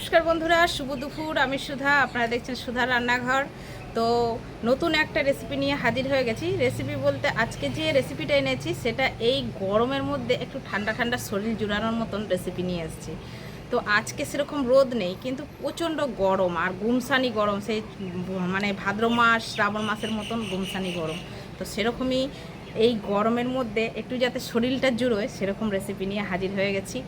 নমস্কার বন্ধুরা, শুভ দুপুর। আমি সুধা, আপনারা দেখছেন সুধা রান্নাঘর। তো নতুন একটা রেসিপি নিয়ে হাজির হয়ে গেছি। রেসিপি বলতে আজকে যে রেসিপিটা এনেছি সেটা এই গরমের মধ্যে একটু ঠান্ডা ঠান্ডা শরীর জুড়ানোর মতন রেসিপি নিয়ে এসেছি। তো আজকে সেরকম রোদ নেই, কিন্তু প্রচণ্ড গরম আর গুমসানি গরম, সেই মানে ভাদ্র মাস শ্রাবণ মাসের মতন গুমসানি গরম। তো সেরকমই এই গরমের মধ্যে একটু যাতে শরীরটা জুড়োয় সেরকম রেসিপি নিয়ে হাজির হয়ে গেছি।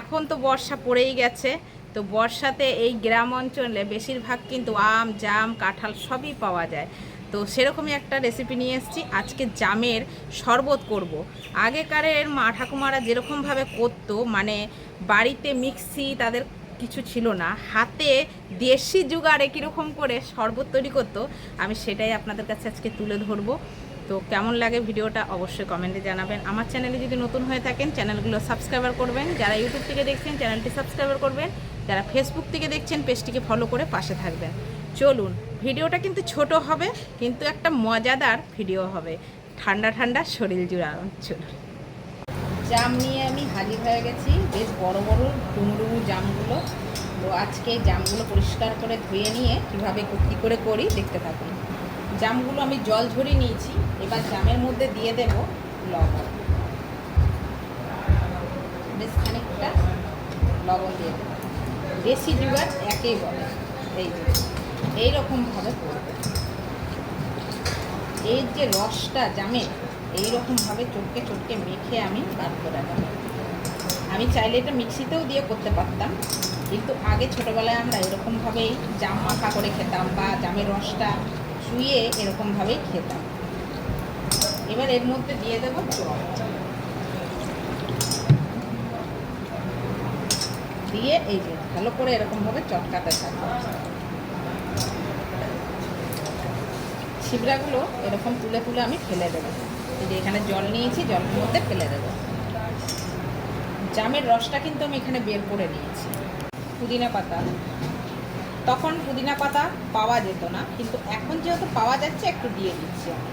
এখন তো বর্ষা পড়েই গেছে, তো বর্ষাতে এই গ্রাম অঞ্চলে বেশিরভাগ কিন্তু আম, জাম, কাঁঠাল সবই পাওয়া যায়। তো সেরকমই একটা রেসিপি নিয়ে এসেছি। আজকে জামের শরবত করব। আগেকারের মা ঠাকুমারা যেরকমভাবে করতো, মানে বাড়িতে মিক্সি তাদের কিছু ছিল না, হাতে দেশি জুগাড়ে কীরকম করে শরবত তৈরি করতো, আমি সেটাই আপনাদের কাছে আজকে তুলে ধরবো। তো কেমন লাগে ভিডিওটা অবশ্যই কমেন্টে জানাবেন। আমার চ্যানেলে যদি নতুন হয়ে থাকেন চ্যানেলগুলো সাবস্ক্রাইবার করবেন, যারা ইউটিউব থেকে দেখছেন চ্যানেলটি সাবস্ক্রাইবার করবেন, যারা ফেসবুক থেকে দেখছেন পেজটিকে ফলো করে পাশে থাকবেন। চলুন, ভিডিওটা কিন্তু ছোট হবে, কিন্তু একটা মজাদার ভিডিও হবে, ঠান্ডা ঠান্ডা শরীর জুড়ানো। চলুন, জাম নিয়ে আমি হাজির হয়ে গেছি, বেশ বড় বড় ডুমুডুমু জামগুলো। তো আজকে জামগুলো পরিষ্কার করে ধুয়ে নিয়ে কীভাবে কী করে করি দেখতে থাকুন। জামগুলো আমি জল ঝরিয়ে নিয়েছি। এবার জামের মধ্যে দিয়ে দেব লবণ, বেশ খানিকটা লবণ দিয়ে দেবো। দেশি জুগাড় একেই বলে। এইরকমভাবে করবে। এর যে রসটা জামের, এইরকমভাবে চটকে চটকে মেখে আমি বার করে নেব। আমি চাইলে এটা মিক্সিতেও দিয়ে করতে পারতাম, কিন্তু আগে ছোটোবেলায় আমরা এরকমভাবেই জাম মাখা করে খেতাম, বা জামের রসটা শুয়ে এরকমভাবেই খেতাম। এবার এর মধ্যে দিয়ে দেবো জল, দিয়ে এই যে ভালো করে এরকমভাবে চটকাতে থাকবো। ছিবড়াগুলো এরকম তুলে তুলে আমি ফেলে দেবো। এই যে এখানে জল নিয়েছি, জলের মধ্যে ফেলে দেবো। জামের রসটা কিন্তু আমি এখানে বের করে নিয়েছি। পুদিনা পাতা, তখন পুদিনা পাতা পাওয়া যেত না, কিন্তু এখন যেহেতু পাওয়া যাচ্ছে একটু দিয়ে দিচ্ছি আমি।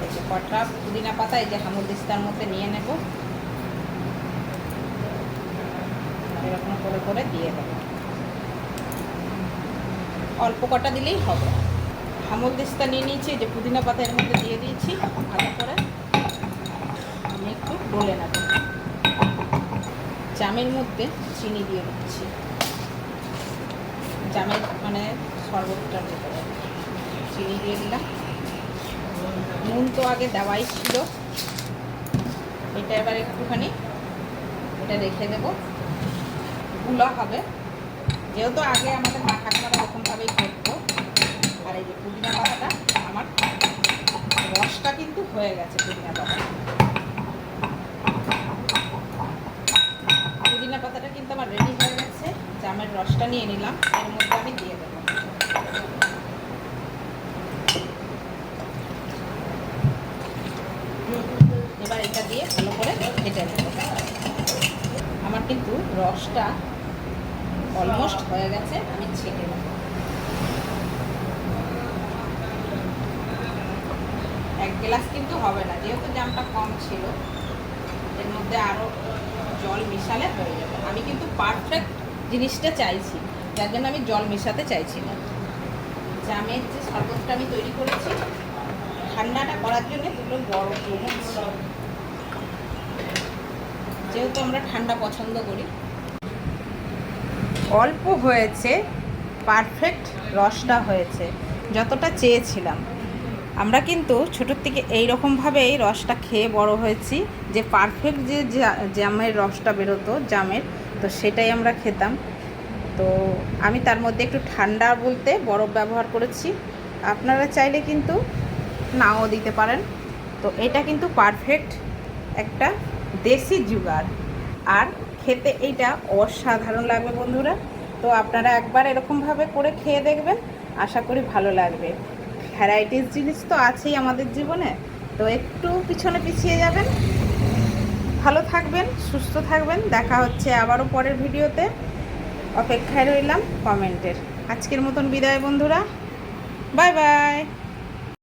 এই যে কটা পুদিনা পাতা এই যে হামুদিস্তার মধ্যে নিয়ে নেব, এরকম করে করে দিয়ে দেবো। অল্প কটা দিলেই হবে। হামুদিস্তা নিয়ে নিয়েছি, যে পুদিনা পাতা এর মধ্যে দিয়ে দিয়েছি। ভালো করে আমি একটু ডলে নেব। জামের মধ্যে চিনি দিয়ে দিচ্ছি, জামের মানে শরবতটার ভিতরে চিনি দিয়ে দিলাম। নুন তো আগে দেওয়াই ছিল, এটা এবার একটুখানি এটা রেখে দেব, গুলা হবে। যেহেতু আগে আমাদের মা ঠাকুমারা এরকমভাবেই করতো। আর এই যে পুদিনা পাতাটা আমার রসটা কিন্তু হয়ে গেছে। পুদিনা পাতাটা কিন্তু আমার রেডি হয়ে গেছে। জামের রসটা নিয়ে নিলাম, এর মধ্যে আমি দিয়ে দেবো। এবার এটা দিয়ে ভালো করে ভেজে নেব। আমার কিন্তু রসটা অলমোস্ট হয়ে গেছে, আমি ছেঁকে নেব। এক গ্লাস কিন্তু হবে না, যেহেতু জামটা কম ছিল, এর মধ্যে আরও জল মেশালে হয়ে যাবে। আমি কিন্তু পারফেক্ট জিনিসটা চাইছি, যার জন্য আমি জল মেশাতে চাইছি না। জামের যে শরবতটা আমি তৈরি করেছি, ঠান্ডাটা করার জন্য দুটো বড় চামচ, যেহেতু আমরা ঠান্ডা পছন্দ করি। অল্প হয়েছে, পারফেক্ট রসটা হয়েছে, যতটা চেয়েছিলাম। আমরা কিন্তু ছোটোর থেকে এইরকমভাবেই রসটা খেয়ে বড় হয়েছি, যে পারফেক্ট যে জামের রসটা বেরোতো জামের, তো সেটাই আমরা খেতাম। তো আমি তার মধ্যে একটু ঠান্ডা বলতে বরফ ব্যবহার করেছি, আপনারা চাইলে কিন্তু নাও দিতে পারেন। তো এটা কিন্তু পারফেক্ট একটা দেশি জুগাড়, আর খেতে এইটা অসাধারণ লাগবে বন্ধুরা। তো আপনারা একবার এরকমভাবে করে খেয়ে দেখবেন, আশা করি ভালো লাগবে। ভ্যারাইটিস জিনিস তো আছেই আমাদের জীবনে, তো একটু পিছনে পিছিয়ে যাবেন। ভালো থাকবেন, সুস্থ থাকবেন। দেখা হচ্ছে আবারও পরের ভিডিওতে। অপেক্ষায় রইলাম কমেন্টের। আজকের মতন বিদায় বন্ধুরা, বাই বাই।